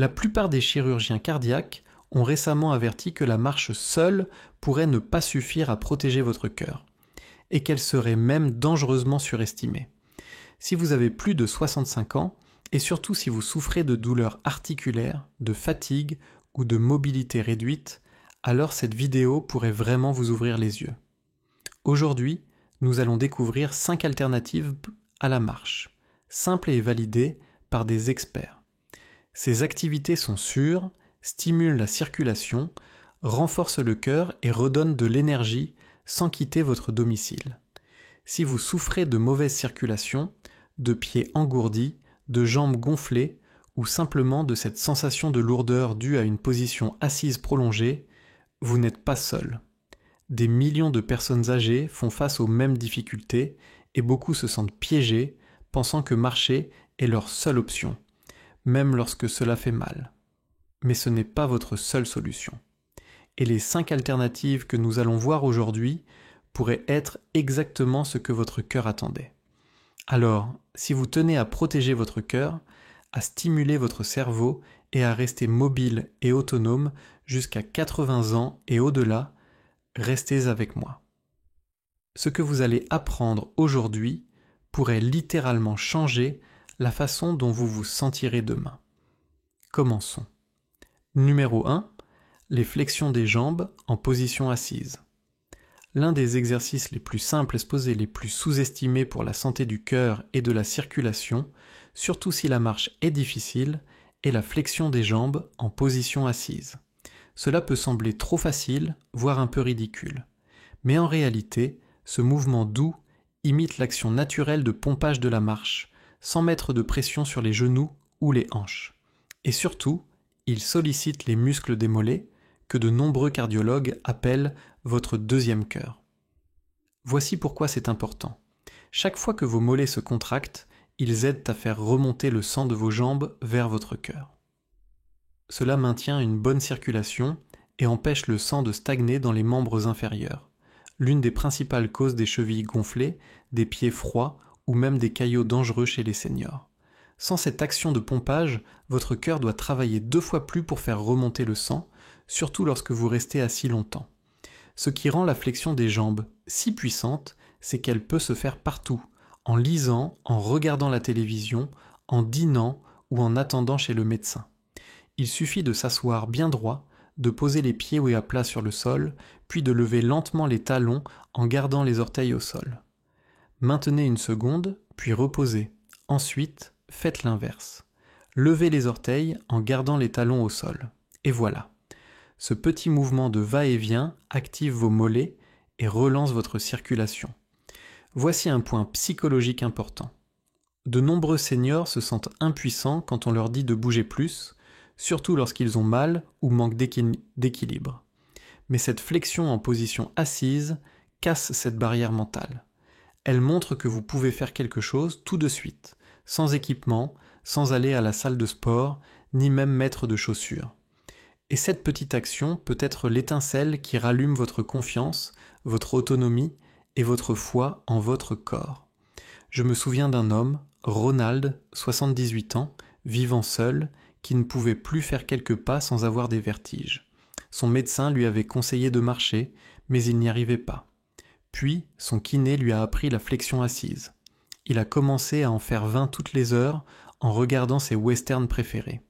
La plupart des chirurgiens cardiaques ont récemment averti que la marche seule pourrait ne pas suffire à protéger votre cœur, et qu'elle serait même dangereusement surestimée. Si vous avez plus de 65 ans, et surtout si vous souffrez de douleurs articulaires, de fatigue ou de mobilité réduite, alors cette vidéo pourrait vraiment vous ouvrir les yeux. Aujourd'hui, nous allons découvrir 5 alternatives à la marche, simples et validées par des experts. Ces activités sont sûres, stimulent la circulation, renforcent le cœur et redonnent de l'énergie sans quitter votre domicile. Si vous souffrez de mauvaise circulation, de pieds engourdis, de jambes gonflées ou simplement de cette sensation de lourdeur due à une position assise prolongée, vous n'êtes pas seul. Des millions de personnes âgées font face aux mêmes difficultés et beaucoup se sentent piégés, pensant que marcher est leur seule option, même lorsque cela fait mal. Mais ce n'est pas votre seule solution. Et les 5 alternatives que nous allons voir aujourd'hui pourraient être exactement ce que votre cœur attendait. Alors, si vous tenez à protéger votre cœur, à stimuler votre cerveau et à rester mobile et autonome jusqu'à 80 ans et au-delà, restez avec moi. Ce que vous allez apprendre aujourd'hui pourrait littéralement changer la façon dont vous vous sentirez demain. Commençons. Numéro 1. Les flexions des jambes en position assise. L'un des exercices les plus simples et les plus sous-estimés pour la santé du cœur et de la circulation, surtout si la marche est difficile, est la flexion des jambes en position assise. Cela peut sembler trop facile, voire un peu ridicule. Mais en réalité, ce mouvement doux imite l'action naturelle de pompage de la marche, sans mettre de pression sur les genoux ou les hanches. Et surtout, il sollicite les muscles des mollets, que de nombreux cardiologues appellent votre deuxième cœur. Voici pourquoi c'est important. Chaque fois que vos mollets se contractent, ils aident à faire remonter le sang de vos jambes vers votre cœur. Cela maintient une bonne circulation et empêche le sang de stagner dans les membres inférieurs, l'une des principales causes des chevilles gonflées, des pieds froids ou même des caillots dangereux chez les seniors. Sans cette action de pompage, votre cœur doit travailler 2 fois plus pour faire remonter le sang, surtout lorsque vous restez assis longtemps. Ce qui rend la flexion des jambes si puissante, c'est qu'elle peut se faire partout, en lisant, en regardant la télévision, en dînant ou en attendant chez le médecin. Il suffit de s'asseoir bien droit, de poser les pieds à plat sur le sol, puis de lever lentement les talons en gardant les orteils au sol. Maintenez une seconde, puis reposez. Ensuite, faites l'inverse. Levez les orteils en gardant les talons au sol. Et voilà. Ce petit mouvement de va-et-vient active vos mollets et relance votre circulation. Voici un point psychologique important. De nombreux seniors se sentent impuissants quand on leur dit de bouger plus, surtout lorsqu'ils ont mal ou manquent d'équilibre. Mais cette flexion en position assise casse cette barrière mentale. Elle montre que vous pouvez faire quelque chose tout de suite, sans équipement, sans aller à la salle de sport, ni même mettre de chaussures. Et cette petite action peut être l'étincelle qui rallume votre confiance, votre autonomie et votre foi en votre corps. Je me souviens d'un homme, Ronald, 78 ans, vivant seul, qui ne pouvait plus faire quelques pas sans avoir des vertiges. Son médecin lui avait conseillé de marcher, mais il n'y arrivait pas. Puis, son kiné lui a appris la flexion assise. Il a commencé à en faire 20 toutes les heures en regardant ses westerns préférés.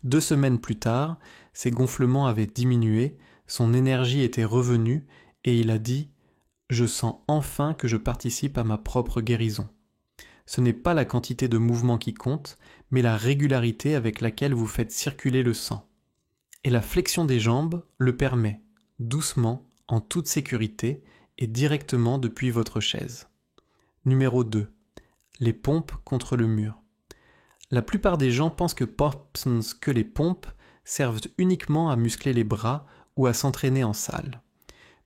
2 semaines plus tard, ses gonflements avaient diminué, son énergie était revenue et il a dit « Je sens enfin que je participe à ma propre guérison ». Ce n'est pas la quantité de mouvements qui compte, mais la régularité avec laquelle vous faites circuler le sang. Et la flexion des jambes le permet, doucement, en toute sécurité et directement depuis votre chaise. Numéro 2. Les pompes contre le mur. La plupart des gens pensent que les pompes servent uniquement à muscler les bras ou à s'entraîner en salle.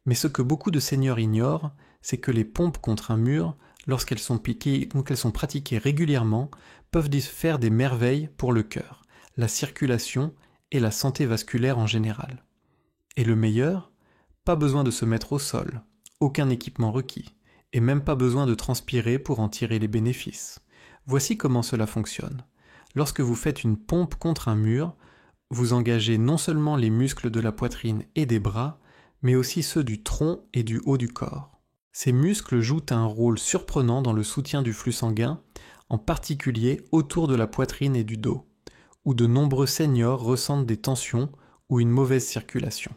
Mais ce que beaucoup de seniors ignorent, c'est que les pompes contre un mur, lorsqu'elles sont pratiquées régulièrement, peuvent faire des merveilles pour le cœur, la circulation et la santé vasculaire en général. Et le meilleur, pas besoin de se mettre au sol, aucun équipement requis, et même pas besoin de transpirer pour en tirer les bénéfices. Voici comment cela fonctionne. Lorsque vous faites une pompe contre un mur, vous engagez non seulement les muscles de la poitrine et des bras, mais aussi ceux du tronc et du haut du corps. Ces muscles jouent un rôle surprenant dans le soutien du flux sanguin, en particulier autour de la poitrine et du dos, où de nombreux seniors ressentent des tensions ou une mauvaise circulation.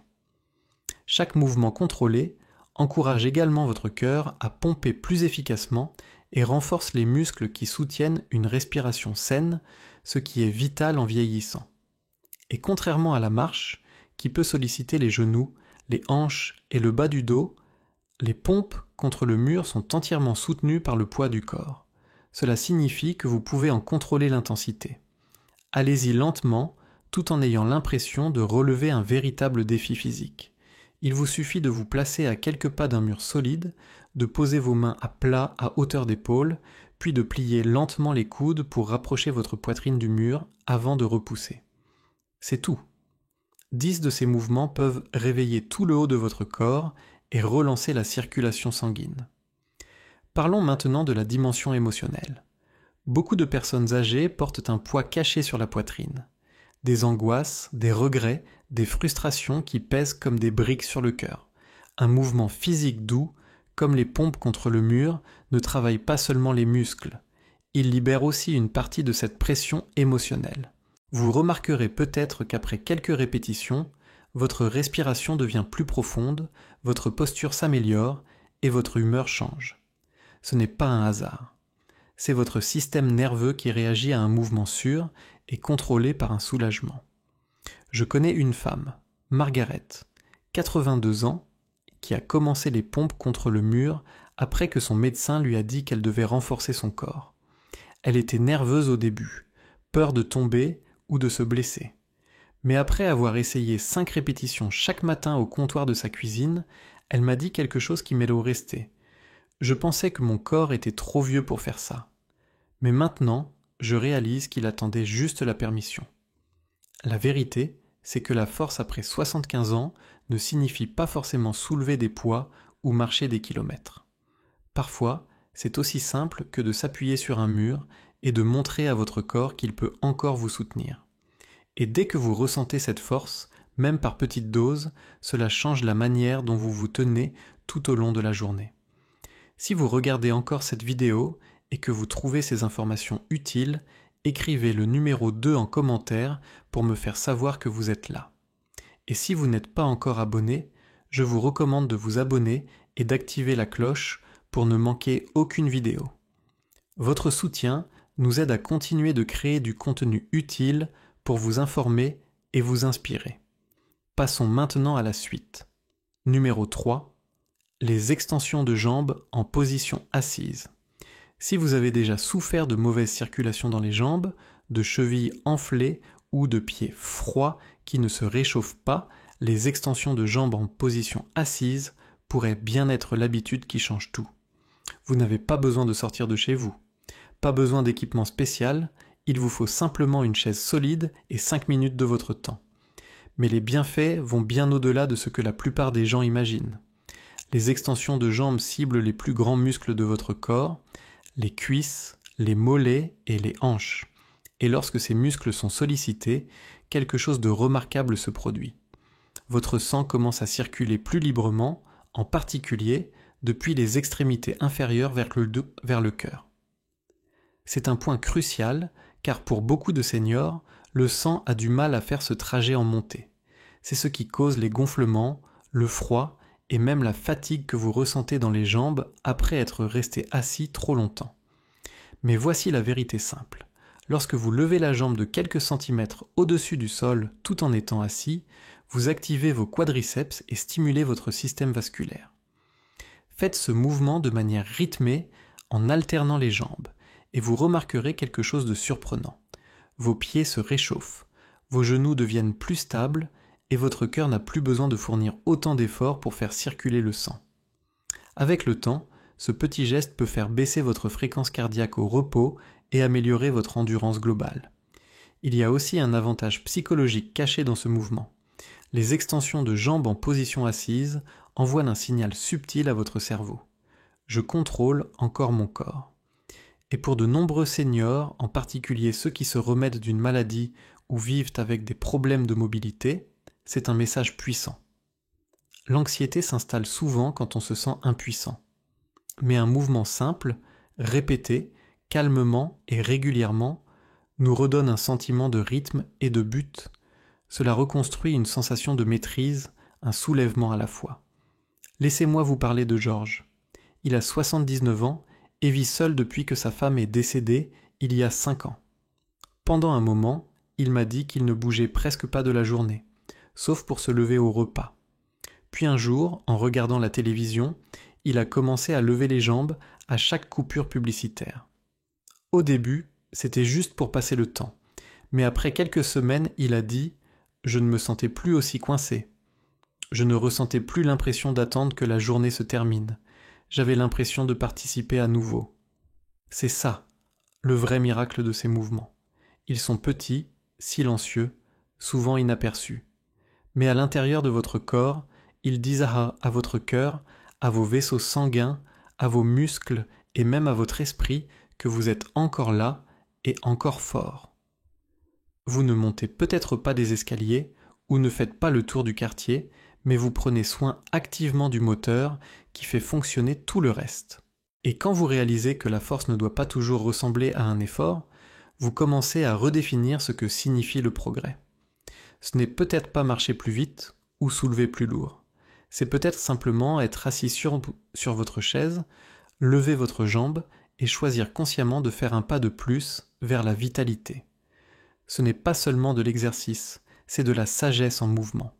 Chaque mouvement contrôlé encourage également votre cœur à pomper plus efficacement et renforce les muscles qui soutiennent une respiration saine, ce qui est vital en vieillissant. Et contrairement à la marche, qui peut solliciter les genoux, les hanches et le bas du dos, les pompes contre le mur sont entièrement soutenues par le poids du corps. Cela signifie que vous pouvez en contrôler l'intensité. Allez-y lentement, tout en ayant l'impression de relever un véritable défi physique. Il vous suffit de vous placer à quelques pas d'un mur solide, de poser vos mains à plat à hauteur d'épaule, puis de plier lentement les coudes pour rapprocher votre poitrine du mur avant de repousser. C'est tout. 10 de ces mouvements peuvent réveiller tout le haut de votre corps et relancer la circulation sanguine. Parlons maintenant de la dimension émotionnelle. Beaucoup de personnes âgées portent un poids caché sur la poitrine. Des angoisses, des regrets, des frustrations qui pèsent comme des briques sur le cœur. Un mouvement physique doux, comme les pompes contre le mur, ne travaille pas seulement les muscles. Il libère aussi une partie de cette pression émotionnelle. Vous remarquerez peut-être qu'après quelques répétitions, votre respiration devient plus profonde, votre posture s'améliore et votre humeur change. Ce n'est pas un hasard. C'est votre système nerveux qui réagit à un mouvement sûr et contrôlé par un soulagement. Je connais une femme, Margaret, 82 ans, qui a commencé les pompes contre le mur après que son médecin lui a dit qu'elle devait renforcer son corps. Elle était nerveuse au début, peur de tomber ou de se blesser. Mais après avoir essayé 5 répétitions chaque matin au comptoir de sa cuisine, elle m'a dit quelque chose qui m'est resté. Je pensais que mon corps était trop vieux pour faire ça. Mais maintenant, je réalise qu'il attendait juste la permission. La vérité, c'est que la force après 75 ans ne signifie pas forcément soulever des poids ou marcher des kilomètres. Parfois, c'est aussi simple que de s'appuyer sur un mur et de montrer à votre corps qu'il peut encore vous soutenir. Et dès que vous ressentez cette force, même par petites doses, cela change la manière dont vous vous tenez tout au long de la journée. Si vous regardez encore cette vidéo et que vous trouvez ces informations utiles, écrivez le numéro 2 en commentaire pour me faire savoir que vous êtes là. Et si vous n'êtes pas encore abonné, je vous recommande de vous abonner et d'activer la cloche pour ne manquer aucune vidéo. Votre soutien nous aide à continuer de créer du contenu utile pour vous informer et vous inspirer. Passons maintenant à la suite. Numéro 3. Les extensions de jambes en position assise. Si vous avez déjà souffert de mauvaise circulation dans les jambes, de chevilles enflées ou de pieds froids qui ne se réchauffent pas, les extensions de jambes en position assise pourraient bien être l'habitude qui change tout. Vous n'avez pas besoin de sortir de chez vous. Pas besoin d'équipement spécial, il vous faut simplement une chaise solide et 5 minutes de votre temps. Mais les bienfaits vont bien au-delà de ce que la plupart des gens imaginent. Les extensions de jambes ciblent les plus grands muscles de votre corps, les cuisses, les mollets et les hanches. Et lorsque ces muscles sont sollicités, quelque chose de remarquable se produit. Votre sang commence à circuler plus librement, en particulier depuis les extrémités inférieures vers le cœur. C'est un point crucial, car pour beaucoup de seniors, le sang a du mal à faire ce trajet en montée. C'est ce qui cause les gonflements, le froid et même la fatigue que vous ressentez dans les jambes après être resté assis trop longtemps. Mais voici la vérité simple. Lorsque vous levez la jambe de quelques centimètres au-dessus du sol tout en étant assis, vous activez vos quadriceps et stimulez votre système vasculaire. Faites ce mouvement de manière rythmée en alternant les jambes et vous remarquerez quelque chose de surprenant. Vos pieds se réchauffent, vos genoux deviennent plus stables et votre cœur n'a plus besoin de fournir autant d'efforts pour faire circuler le sang. Avec le temps, ce petit geste peut faire baisser votre fréquence cardiaque au repos et améliorer votre endurance globale. Il y a aussi un avantage psychologique caché dans ce mouvement. Les extensions de jambes en position assise envoient un signal subtil à votre cerveau. Je contrôle encore mon corps. Et pour de nombreux seniors, en particulier ceux qui se remettent d'une maladie ou vivent avec des problèmes de mobilité, c'est un message puissant. L'anxiété s'installe souvent quand on se sent impuissant. Mais un mouvement simple, répété, calmement et régulièrement, nous redonne un sentiment de rythme et de but. Cela reconstruit une sensation de maîtrise, un soulèvement à la fois. Laissez-moi vous parler de Georges. Il a 79 ans et vit seul depuis que sa femme est décédée il y a 5 ans. Pendant un moment, il m'a dit qu'il ne bougeait presque pas de la journée, sauf pour se lever au repas. Puis un jour, en regardant la télévision, il a commencé à lever les jambes à chaque coupure publicitaire. Au début, c'était juste pour passer le temps, mais après quelques semaines, il a dit « Je ne me sentais plus aussi coincé. Je ne ressentais plus l'impression d'attendre que la journée se termine. J'avais l'impression de participer à nouveau. » C'est ça, le vrai miracle de ces mouvements. Ils sont petits, silencieux, souvent inaperçus. Mais à l'intérieur de votre corps, ils disent à votre cœur, à vos vaisseaux sanguins, à vos muscles et même à votre esprit que vous êtes encore là et encore fort. Vous ne montez peut-être pas des escaliers ou ne faites pas le tour du quartier, mais vous prenez soin activement du moteur qui fait fonctionner tout le reste. Et quand vous réalisez que la force ne doit pas toujours ressembler à un effort, vous commencez à redéfinir ce que signifie le progrès. Ce n'est peut-être pas marcher plus vite ou soulever plus lourd. C'est peut-être simplement être assis sur votre chaise, lever votre jambe et choisir consciemment de faire un pas de plus vers la vitalité. Ce n'est pas seulement de l'exercice, c'est de la sagesse en mouvement.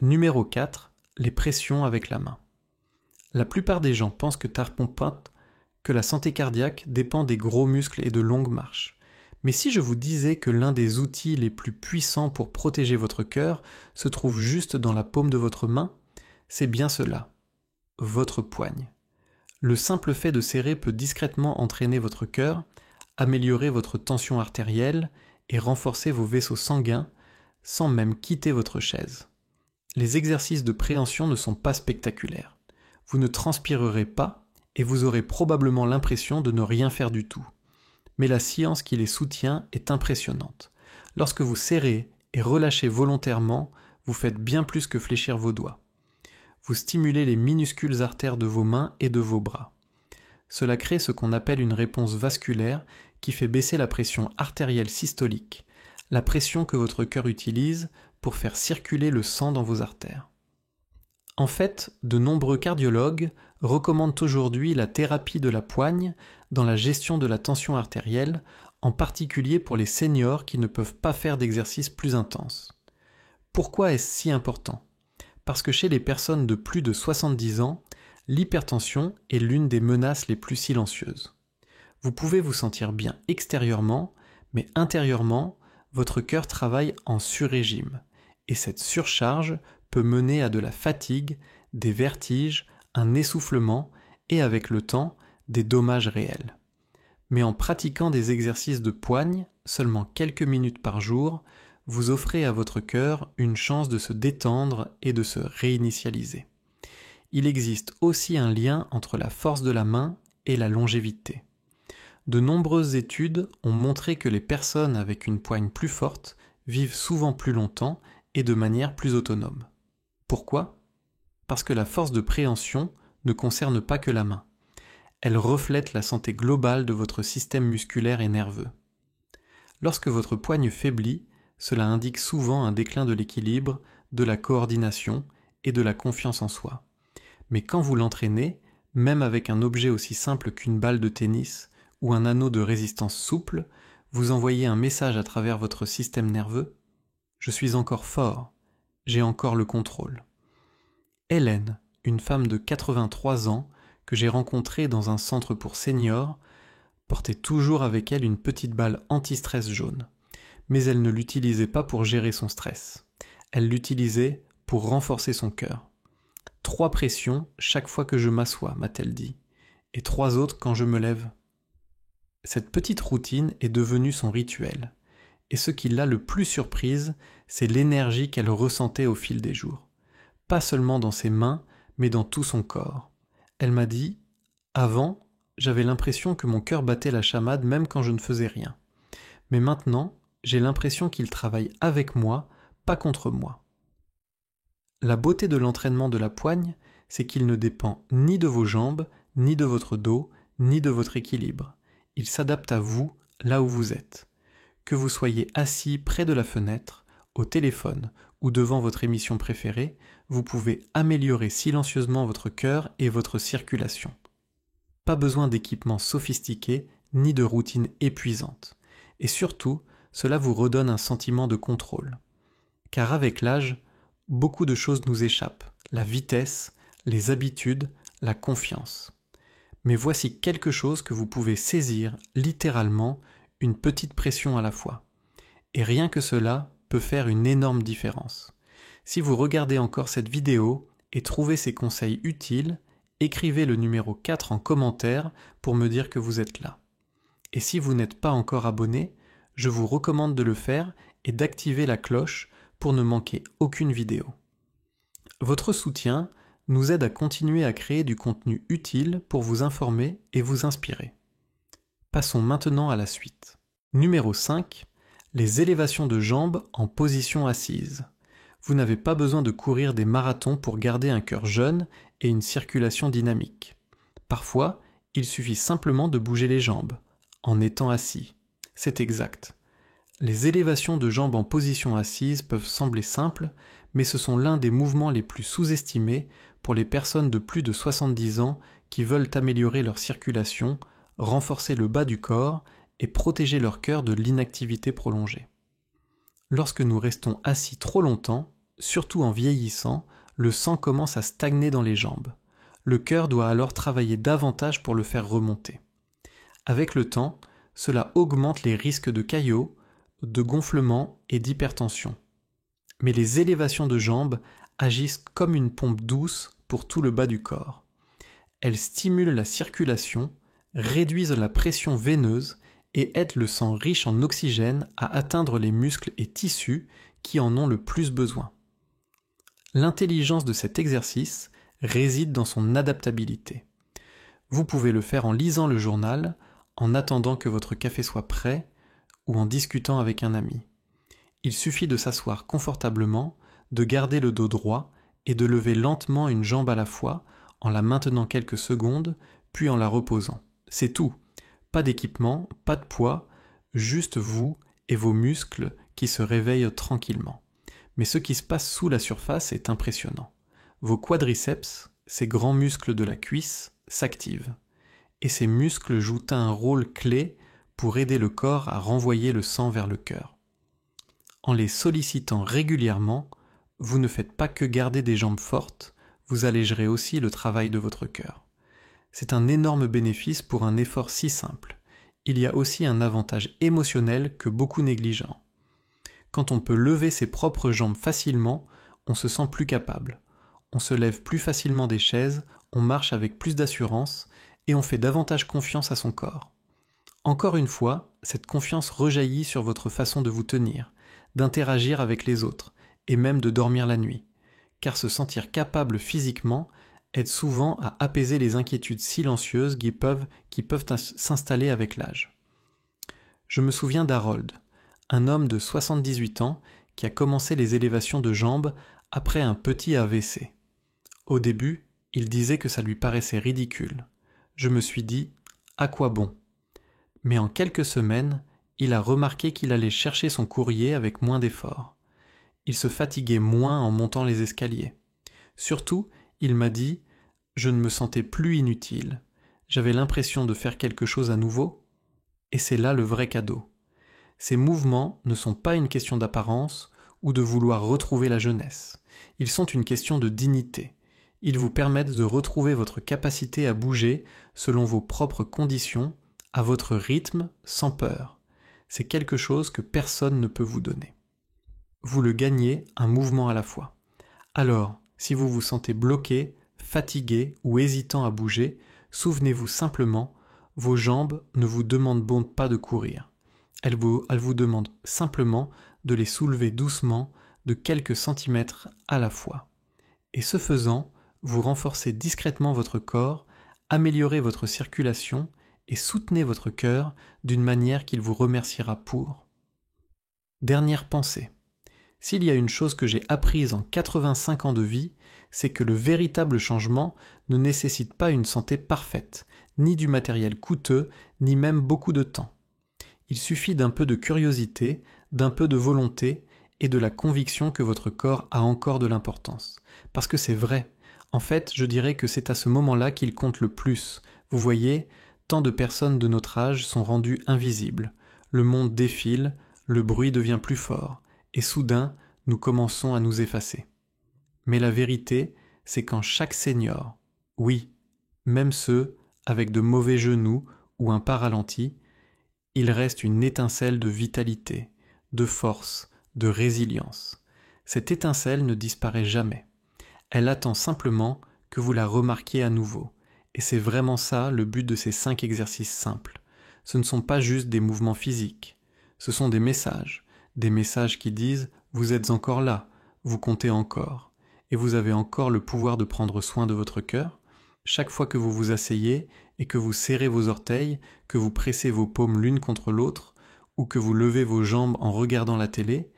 Numéro 4, les pressions avec la main. La plupart des gens pensent que la santé cardiaque dépend des gros muscles et de longues marches. Mais si je vous disais que l'un des outils les plus puissants pour protéger votre cœur se trouve juste dans la paume de votre main, c'est bien cela, votre poigne. Le simple fait de serrer peut discrètement entraîner votre cœur, améliorer votre tension artérielle et renforcer vos vaisseaux sanguins sans même quitter votre chaise. Les exercices de préhension ne sont pas spectaculaires. Vous ne transpirerez pas et vous aurez probablement l'impression de ne rien faire du tout. Mais la science qui les soutient est impressionnante. Lorsque vous serrez et relâchez volontairement, vous faites bien plus que fléchir vos doigts. Vous stimulez les minuscules artères de vos mains et de vos bras. Cela crée ce qu'on appelle une réponse vasculaire qui fait baisser la pression artérielle systolique, la pression que votre cœur utilise pour faire circuler le sang dans vos artères. En fait, de nombreux cardiologues recommandent aujourd'hui la thérapie de la poigne dans la gestion de la tension artérielle, en particulier pour les seniors qui ne peuvent pas faire d'exercice plus intense. Pourquoi est-ce si important ? Parce que chez les personnes de plus de 70 ans, l'hypertension est l'une des menaces les plus silencieuses. Vous pouvez vous sentir bien extérieurement, mais intérieurement, votre cœur travaille en sur-régime, et cette surcharge peut mener à de la fatigue, des vertiges, un essoufflement et avec le temps, des dommages réels. Mais en pratiquant des exercices de poigne, seulement quelques minutes par jour, vous offrez à votre cœur une chance de se détendre et de se réinitialiser. Il existe aussi un lien entre la force de la main et la longévité. De nombreuses études ont montré que les personnes avec une poigne plus forte vivent souvent plus longtemps et de manière plus autonome. Pourquoi ? Parce que la force de préhension ne concerne pas que la main. Elle reflète la santé globale de votre système musculaire et nerveux. Lorsque votre poigne faiblit, cela indique souvent un déclin de l'équilibre, de la coordination et de la confiance en soi. Mais quand vous l'entraînez, même avec un objet aussi simple qu'une balle de tennis ou un anneau de résistance souple, vous envoyez un message à travers votre système nerveux « Je suis encore fort, j'ai encore le contrôle ». Hélène, une femme de 83 ans que j'ai rencontrée dans un centre pour seniors, portait toujours avec elle une petite balle anti-stress jaune. Mais elle ne l'utilisait pas pour gérer son stress. Elle l'utilisait pour renforcer son cœur. 3 pressions chaque fois que je m'assois, m'a-t-elle dit, et 3 autres quand je me lève. Cette petite routine est devenue son rituel, et ce qui l'a le plus surprise, c'est l'énergie qu'elle ressentait au fil des jours. Pas seulement dans ses mains, mais dans tout son corps. Elle m'a dit « Avant, j'avais l'impression que mon cœur battait la chamade même quand je ne faisais rien. Mais maintenant, j'ai l'impression qu'il travaille avec moi, pas contre moi. La beauté de l'entraînement de la poigne, c'est qu'il ne dépend ni de vos jambes, ni de votre dos, ni de votre équilibre. Il s'adapte à vous, là où vous êtes. Que vous soyez assis près de la fenêtre, au téléphone ou devant votre émission préférée, vous pouvez améliorer silencieusement votre cœur et votre circulation. Pas besoin d'équipements sophistiqués ni de routines épuisantes. Et surtout, cela vous redonne un sentiment de contrôle. Car avec l'âge, beaucoup de choses nous échappent. La vitesse, les habitudes, la confiance. Mais voici quelque chose que vous pouvez saisir littéralement, une petite pression à la fois. Et rien que cela peut faire une énorme différence. Si vous regardez encore cette vidéo et trouvez ces conseils utiles, écrivez le numéro 4 en commentaire pour me dire que vous êtes là. Et si vous n'êtes pas encore abonné, je vous recommande de le faire et d'activer la cloche pour ne manquer aucune vidéo. Votre soutien nous aide à continuer à créer du contenu utile pour vous informer et vous inspirer. Passons maintenant à la suite. Numéro 5. Les élévations de jambes en position assise. Vous n'avez pas besoin de courir des marathons pour garder un cœur jeune et une circulation dynamique. Parfois, il suffit simplement de bouger les jambes, en étant assis. C'est exact. Les élévations de jambes en position assise peuvent sembler simples, mais ce sont l'un des mouvements les plus sous-estimés pour les personnes de plus de 70 ans qui veulent améliorer leur circulation, renforcer le bas du corps et protéger leur cœur de l'inactivité prolongée. Lorsque nous restons assis trop longtemps, surtout en vieillissant, le sang commence à stagner dans les jambes. Le cœur doit alors travailler davantage pour le faire remonter. Avec le temps, cela augmente les risques de caillots, de gonflement et d'hypertension. Mais les élévations de jambes agissent comme une pompe douce pour tout le bas du corps. Elles stimulent la circulation, réduisent la pression veineuse et aident le sang riche en oxygène à atteindre les muscles et tissus qui en ont le plus besoin. L'intelligence de cet exercice réside dans son adaptabilité. Vous pouvez le faire en lisant le journal, en attendant que votre café soit prêt ou en discutant avec un ami. Il suffit de s'asseoir confortablement, de garder le dos droit et de lever lentement une jambe à la fois en la maintenant quelques secondes, puis en la reposant. C'est tout. Pas d'équipement, pas de poids, juste vous et vos muscles qui se réveillent tranquillement. Mais ce qui se passe sous la surface est impressionnant. Vos quadriceps, ces grands muscles de la cuisse, s'activent. Et ces muscles jouent un rôle clé pour aider le corps à renvoyer le sang vers le cœur. En les sollicitant régulièrement, vous ne faites pas que garder des jambes fortes, vous allégerez aussi le travail de votre cœur. C'est un énorme bénéfice pour un effort si simple. Il y a aussi un avantage émotionnel que beaucoup négligent. Quand on peut lever ses propres jambes facilement, on se sent plus capable. On se lève plus facilement des chaises, on marche avec plus d'assurance et on fait davantage confiance à son corps. Encore une fois, cette confiance rejaillit sur votre façon de vous tenir, d'interagir avec les autres et même de dormir la nuit, car se sentir capable physiquement aide souvent à apaiser les inquiétudes silencieuses qui peuvent s'installer avec l'âge. Je me souviens d'Harold, un homme de 78 ans qui a commencé les élévations de jambes après un petit AVC. Au début, il disait que ça lui paraissait ridicule. Je me suis dit « à quoi bon ?» Mais en quelques semaines, il a remarqué qu'il allait chercher son courrier avec moins d'efforts. Il se fatiguait moins en montant les escaliers. Surtout, il m'a dit « je ne me sentais plus inutile. J'avais l'impression de faire quelque chose à nouveau. » Et c'est là le vrai cadeau. Ces mouvements ne sont pas une question d'apparence ou de vouloir retrouver la jeunesse. Ils sont une question de dignité. Ils vous permettent de retrouver votre capacité à bouger selon vos propres conditions, à votre rythme, sans peur. C'est quelque chose que personne ne peut vous donner. Vous le gagnez un mouvement à la fois. Alors, si vous vous sentez bloqué, fatigué ou hésitant à bouger, souvenez-vous simplement, vos jambes ne vous demandent pas de courir. Elles vous demandent simplement de les soulever doucement de quelques centimètres à la fois. Et ce faisant, vous renforcez discrètement votre corps, améliorez votre circulation et soutenez votre cœur d'une manière qu'il vous remerciera pour. Dernière pensée. S'il y a une chose que j'ai apprise en 85 ans de vie, c'est que le véritable changement ne nécessite pas une santé parfaite, ni du matériel coûteux, ni même beaucoup de temps. Il suffit d'un peu de curiosité, d'un peu de volonté et de la conviction que votre corps a encore de l'importance. Parce que c'est vrai. En fait, je dirais que c'est à ce moment-là qu'il compte le plus. Vous voyez, tant de personnes de notre âge sont rendues invisibles. Le monde défile, le bruit devient plus fort, et soudain, nous commençons à nous effacer. Mais la vérité, c'est qu'en chaque senior, oui, même ceux avec de mauvais genoux ou un pas ralenti, il reste une étincelle de vitalité, de force, de résilience. Cette étincelle ne disparaît jamais. Elle attend simplement que vous la remarquiez à nouveau. Et c'est vraiment ça le but de ces 5 exercices simples. Ce ne sont pas juste des mouvements physiques. Ce sont des messages qui disent « vous êtes encore là, vous comptez encore, et vous avez encore le pouvoir de prendre soin de votre cœur ». Chaque fois que vous vous asseyez et que vous serrez vos orteils, que vous pressez vos paumes l'une contre l'autre, ou que vous levez vos jambes en regardant la télé,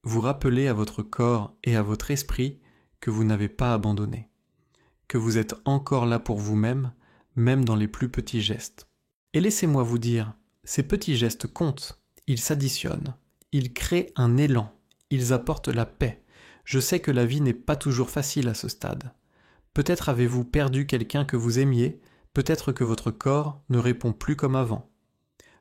vous rappelez à votre corps et à votre esprit que vous n'avez pas abandonné, que vous êtes encore là pour vous-même, même dans les plus petits gestes. Et laissez-moi vous dire, ces petits gestes comptent, ils s'additionnent, ils créent un élan, ils apportent la paix. Je sais que la vie n'est pas toujours facile à ce stade. Peut-être avez-vous perdu quelqu'un que vous aimiez, peut-être que votre corps ne répond plus comme avant.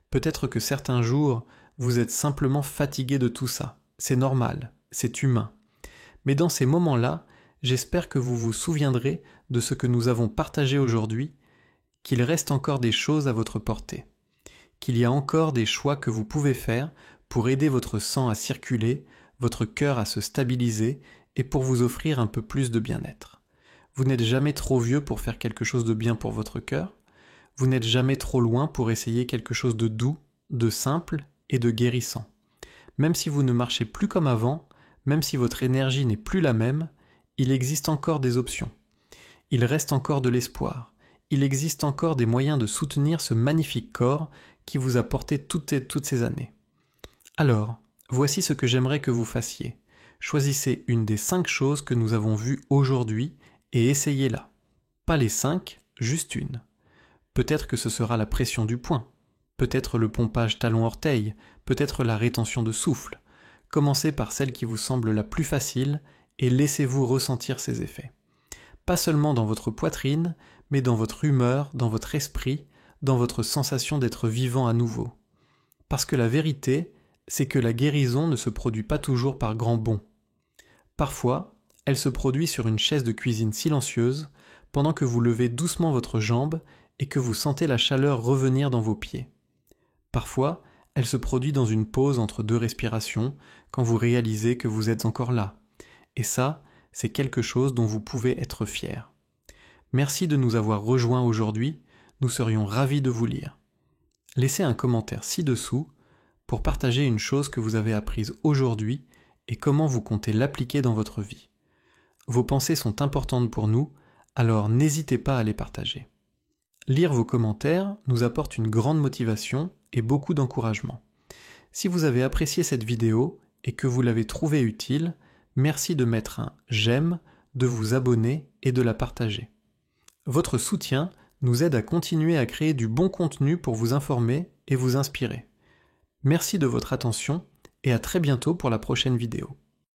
Peut-être que certains jours, vous êtes simplement fatigué de tout ça. C'est normal, c'est humain. Mais dans ces moments-là, j'espère que vous vous souviendrez de ce que nous avons partagé aujourd'hui, qu'il reste encore des choses à votre portée, qu'il y a encore des choix que vous pouvez faire pour aider votre sang à circuler, votre cœur à se stabiliser et pour vous offrir un peu plus de bien-être. Vous n'êtes jamais trop vieux pour faire quelque chose de bien pour votre cœur, vous n'êtes jamais trop loin pour essayer quelque chose de doux, de simple et de guérissant. Même si vous ne marchez plus comme avant, même si votre énergie n'est plus la même, il existe encore des options. Il reste encore de l'espoir. Il existe encore des moyens de soutenir ce magnifique corps qui vous a porté toutes ces années. Alors, voici ce que j'aimerais que vous fassiez. Choisissez une des 5 choses que nous avons vues aujourd'hui et essayez-la. Pas les 5, juste une. Peut-être que ce sera la pression du poing, peut-être le pompage talon-orteil, peut-être la rétention de souffle. Commencez par celle qui vous semble la plus facile et laissez-vous ressentir ses effets. Pas seulement dans votre poitrine, mais dans votre humeur, dans votre esprit, dans votre sensation d'être vivant à nouveau. Parce que la vérité, c'est que la guérison ne se produit pas toujours par grands bonds. Parfois, elle se produit sur une chaise de cuisine silencieuse, pendant que vous levez doucement votre jambe et que vous sentez la chaleur revenir dans vos pieds. Parfois, elle se produit dans une pause entre 2 respirations, quand vous réalisez que vous êtes encore là. Et ça, c'est quelque chose dont vous pouvez être fier. Merci de nous avoir rejoints aujourd'hui, nous serions ravis de vous lire. Laissez un commentaire ci-dessous pour partager une chose que vous avez apprise aujourd'hui et comment vous comptez l'appliquer dans votre vie. Vos pensées sont importantes pour nous, alors n'hésitez pas à les partager. Lire vos commentaires nous apporte une grande motivation et beaucoup d'encouragement. Si vous avez apprécié cette vidéo et que vous l'avez trouvée utile, merci de mettre un « j'aime », de vous abonner et de la partager. Votre soutien nous aide à continuer à créer du bon contenu pour vous informer et vous inspirer. Merci de votre attention et à très bientôt pour la prochaine vidéo.